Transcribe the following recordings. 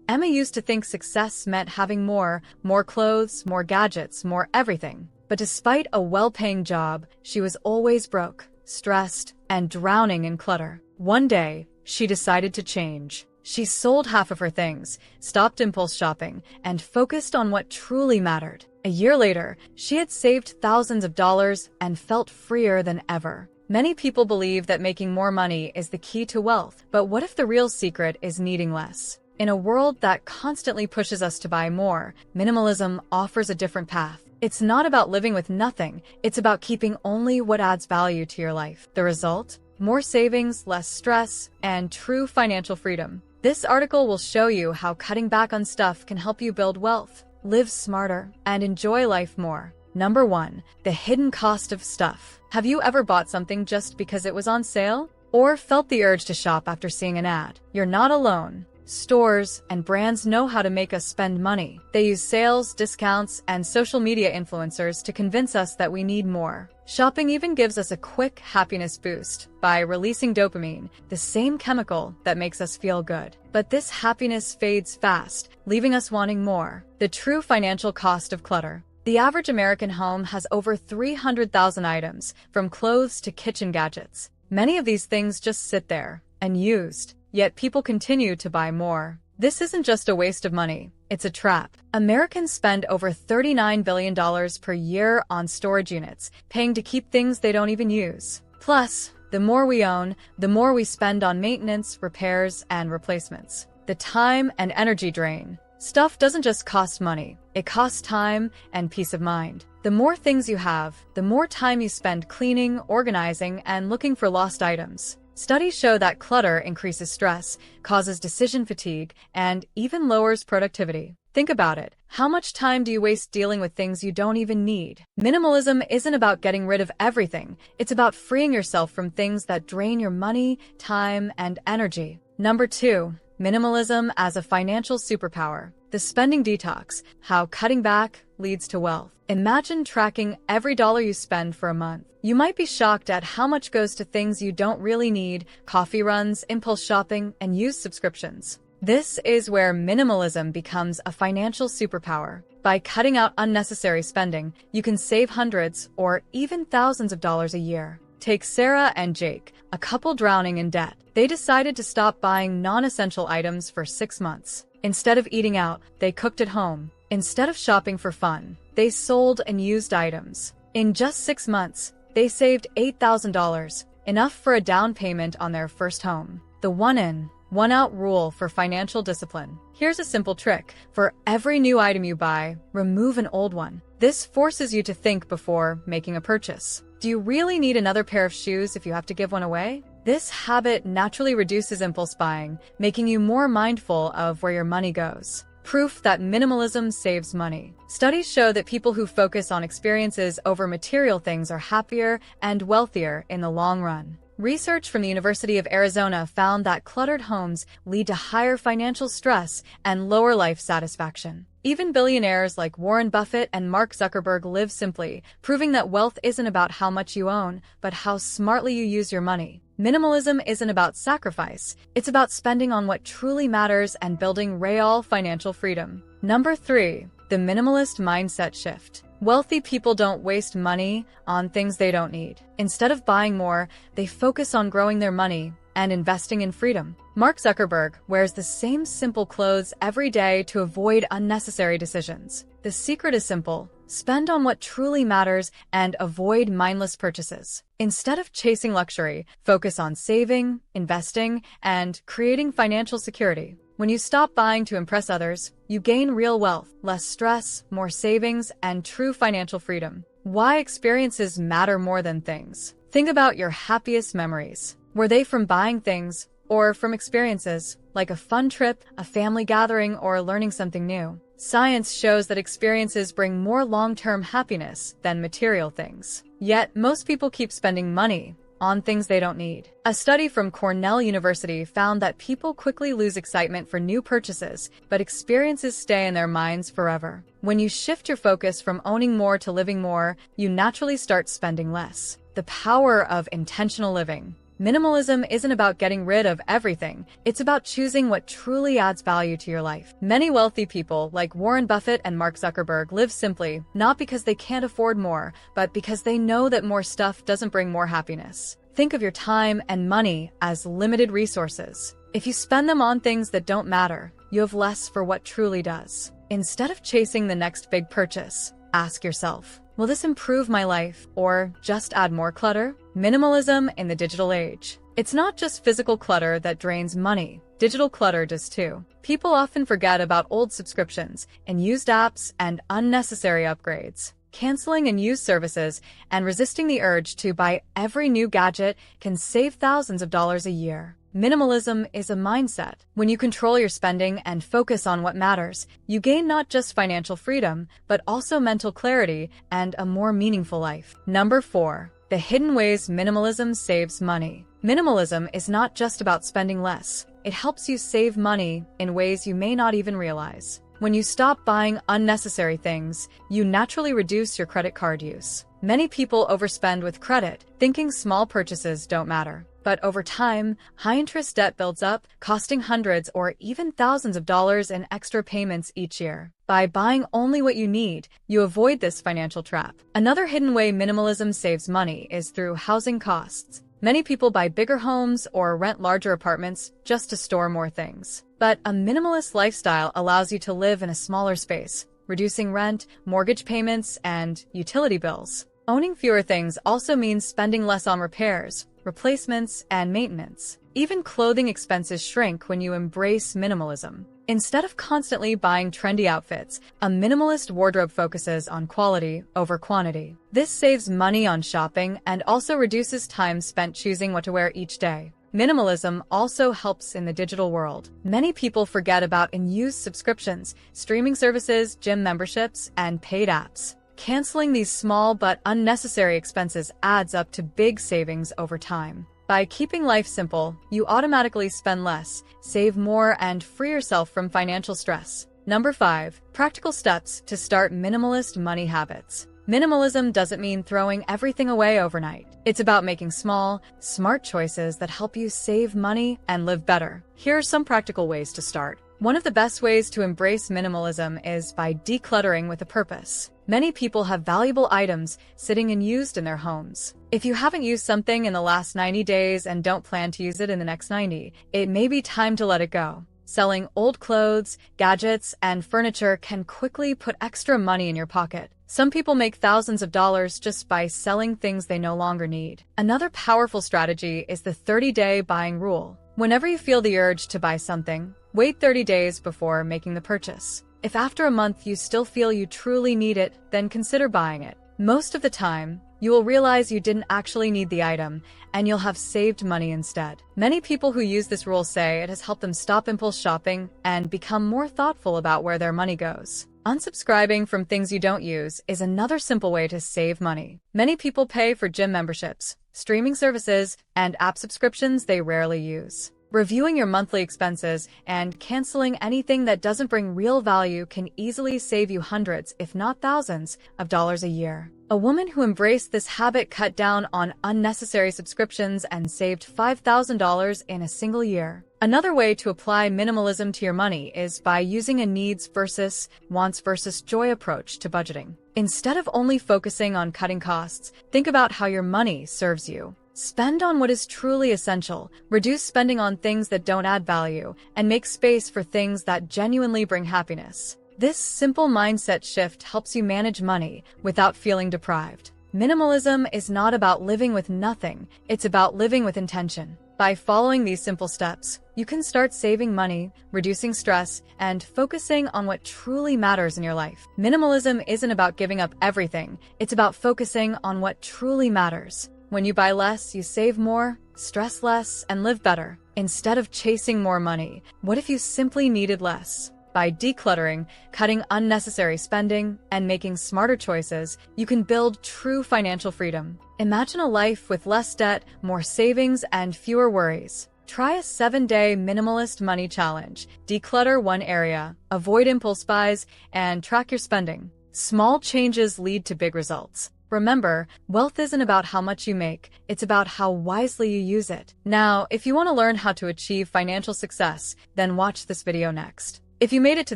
Emma used to think success meant having more clothes, more gadgets, more everything. But despite a well-paying job, she was always broke, stressed, and drowning in clutter. One day, she decided to change. She sold half of her things, stopped impulse shopping, and focused on what truly mattered. A year later, she had saved thousands of dollars and felt freer than ever. Many people believe that making more money is the key to wealth, but what if the real secret is needing less? In a world that constantly pushes us to buy more, minimalism offers a different path. It's not about living with nothing, it's about keeping only what adds value to your life. The result? More savings, less stress, and true financial freedom. This article will show you how cutting back on stuff can help you build wealth, live smarter, and enjoy life more. Number 1. The hidden cost of stuff. Have you ever bought something just because it was on sale? Or felt the urge to shop after seeing an ad? You're not alone. Stores and brands know how to make us spend money. They use sales, discounts, and social media influencers to convince us that we need more. Shopping even gives us a quick happiness boost by releasing dopamine, the same chemical that makes us feel good. But this happiness fades fast, leaving us wanting more. The true financial cost of clutter. The average American home has over 300,000 items, from clothes to kitchen gadgets. Many of these things just sit there, unused. Yet people continue to buy more. This isn't just a waste of money, it's a trap. Americans spend over $39 billion per year on storage units, paying to keep things they don't even use. Plus, the more we own, the more we spend on maintenance, repairs, and replacements. The time and energy drain. Stuff doesn't just cost money, it costs time and peace of mind. The more things you have, the more time you spend cleaning, organizing, and looking for lost items. Studies show that clutter increases stress, causes decision fatigue, and even lowers productivity. Think about it. How much time do you waste dealing with things you don't even need? Minimalism isn't about getting rid of everything. It's about freeing yourself from things that drain your money, time, and energy. Number 2. Minimalism as a financial superpower. The spending detox. How cutting back leads to wealth. Imagine tracking every dollar you spend for a month. You might be shocked at how much goes to things you don't really need: coffee runs, impulse shopping, and used subscriptions. This is where minimalism becomes a financial superpower. By cutting out unnecessary spending, you can save hundreds or even thousands of dollars a year. Take Sarah and Jake, a couple drowning in debt. They decided to stop buying non-essential items for 6 months. Instead of eating out, they cooked at home. Instead of shopping for fun, they sold unused items. In just 6 months, they saved $8,000, enough for a down payment on their first home. The one in, one out rule for financial discipline. Here's a simple trick. For every new item you buy, remove an old one. This forces you to think before making a purchase. Do you really need another pair of shoes if you have to give one away? This habit naturally reduces impulse buying, making you more mindful of where your money goes. Proof that minimalism saves money. Studies show that people who focus on experiences over material things are happier and wealthier in the long run. Research from the University of Arizona found that cluttered homes lead to higher financial stress and lower life satisfaction. Even billionaires like Warren Buffett and Mark Zuckerberg live simply, proving that wealth isn't about how much you own, but how smartly you use your money. Minimalism isn't about sacrifice, it's about spending on what truly matters and building real financial freedom. Number 3. The minimalist mindset shift. Wealthy people don't waste money on things they don't need. Instead of buying more, they focus on growing their money and investing in freedom. Mark Zuckerberg wears the same simple clothes every day to avoid unnecessary decisions. The secret is simple. Spend on what truly matters and avoid mindless purchases. Instead of chasing luxury, focus on saving, investing, and creating financial security. When you stop buying to impress others, you gain real wealth, less stress, more savings, and true financial freedom. Why experiences matter more than things. Think about your happiest memories. Were they from buying things or from experiences, like a fun trip, a family gathering, or learning something new? Science shows that experiences bring more long-term happiness than material things. Yet, most people keep spending money on things they don't need. A study from Cornell University found that people quickly lose excitement for new purchases, but experiences stay in their minds forever. When you shift your focus from owning more to living more, you naturally start spending less. The power of intentional living. Minimalism isn't about getting rid of everything. It's about choosing what truly adds value to your life. Many wealthy people, like Warren Buffett and Mark Zuckerberg, live simply, not because they can't afford more, but because they know that more stuff doesn't bring more happiness. Think of your time and money as limited resources. If you spend them on things that don't matter, you have less for what truly does. Instead of chasing the next big purchase, ask yourself, will this improve my life or just add more clutter? Minimalism in the digital age. It's not just physical clutter that drains money. Digital clutter does too. People often forget about old subscriptions, unused apps, and unnecessary upgrades. Canceling unused services and resisting the urge to buy every new gadget can save thousands of dollars a year. Minimalism is a mindset. When you control your spending and focus on what matters, you gain not just financial freedom, but also mental clarity and a more meaningful life. Number 4. The hidden ways minimalism saves money. Minimalism is not just about spending less. It helps you save money in ways you may not even realize. When you stop buying unnecessary things, you naturally reduce your credit card use. Many people overspend with credit, thinking small purchases don't matter. But over time, high-interest debt builds up, costing hundreds or even thousands of dollars in extra payments each year. By buying only what you need, you avoid this financial trap. Another hidden way minimalism saves money is through housing costs. Many people buy bigger homes or rent larger apartments just to store more things. But a minimalist lifestyle allows you to live in a smaller space, reducing rent, mortgage payments, and utility bills. Owning fewer things also means spending less on repairs, replacements, and maintenance. Even clothing expenses shrink when you embrace minimalism. Instead of constantly buying trendy outfits, a minimalist wardrobe focuses on quality over quantity. This saves money on shopping and also reduces time spent choosing what to wear each day. Minimalism also helps in the digital world. Many people forget about unused subscriptions, streaming services, gym memberships, and paid apps. Canceling these small but unnecessary expenses adds up to big savings over time. By keeping life simple, you automatically spend less, save more, and free yourself from financial stress. Number 5. Practical steps to start minimalist money habits. Minimalism doesn't mean throwing everything away overnight. It's about making small, smart choices that help you save money and live better. Here are some practical ways to start. One of the best ways to embrace minimalism is by decluttering with a purpose. Many people have valuable items sitting unused in their homes. If you haven't used something in the last 90 days and don't plan to use it in the next 90, it may be time to let it go. Selling old clothes, gadgets, and furniture can quickly put extra money in your pocket. Some people make thousands of dollars just by selling things they no longer need. Another powerful strategy is the 30-day buying rule. Whenever you feel the urge to buy something, wait 30 days before making the purchase. If after a month you still feel you truly need it, then consider buying it. Most of the time, you will realize you didn't actually need the item, and you'll have saved money instead. Many people who use this rule say it has helped them stop impulse shopping and become more thoughtful about where their money goes. Unsubscribing from things you don't use is another simple way to save money. Many people pay for gym memberships, streaming services, and app subscriptions they rarely use. Reviewing your monthly expenses and canceling anything that doesn't bring real value can easily save you hundreds, if not thousands, of dollars a year. A woman who embraced this habit cut down on unnecessary subscriptions and saved $5,000 in a single year. Another way to apply minimalism to your money is by using a needs versus wants versus joy approach to budgeting. Instead of only focusing on cutting costs, think about how your money serves you. Spend on what is truly essential, reduce spending on things that don't add value, and make space for things that genuinely bring happiness. This simple mindset shift helps you manage money without feeling deprived. Minimalism is not about living with nothing, it's about living with intention. By following these simple steps, you can start saving money, reducing stress, and focusing on what truly matters in your life. Minimalism isn't about giving up everything, it's about focusing on what truly matters. When you buy less, you save more, stress less, and live better. Instead of chasing more money, what if you simply needed less? By decluttering, cutting unnecessary spending, and making smarter choices, you can build true financial freedom. Imagine a life with less debt, more savings, and fewer worries. Try a 7-day minimalist money challenge. Declutter one area, avoid impulse buys, and track your spending. Small changes lead to big results. Remember, wealth isn't about how much you make, it's about how wisely you use it. Now, if you want to learn how to achieve financial success, then watch this video next. If you made it to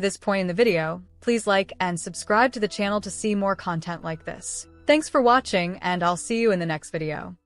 this point in the video, please like and subscribe to the channel to see more content like this. Thanks for watching, and I'll see you in the next video.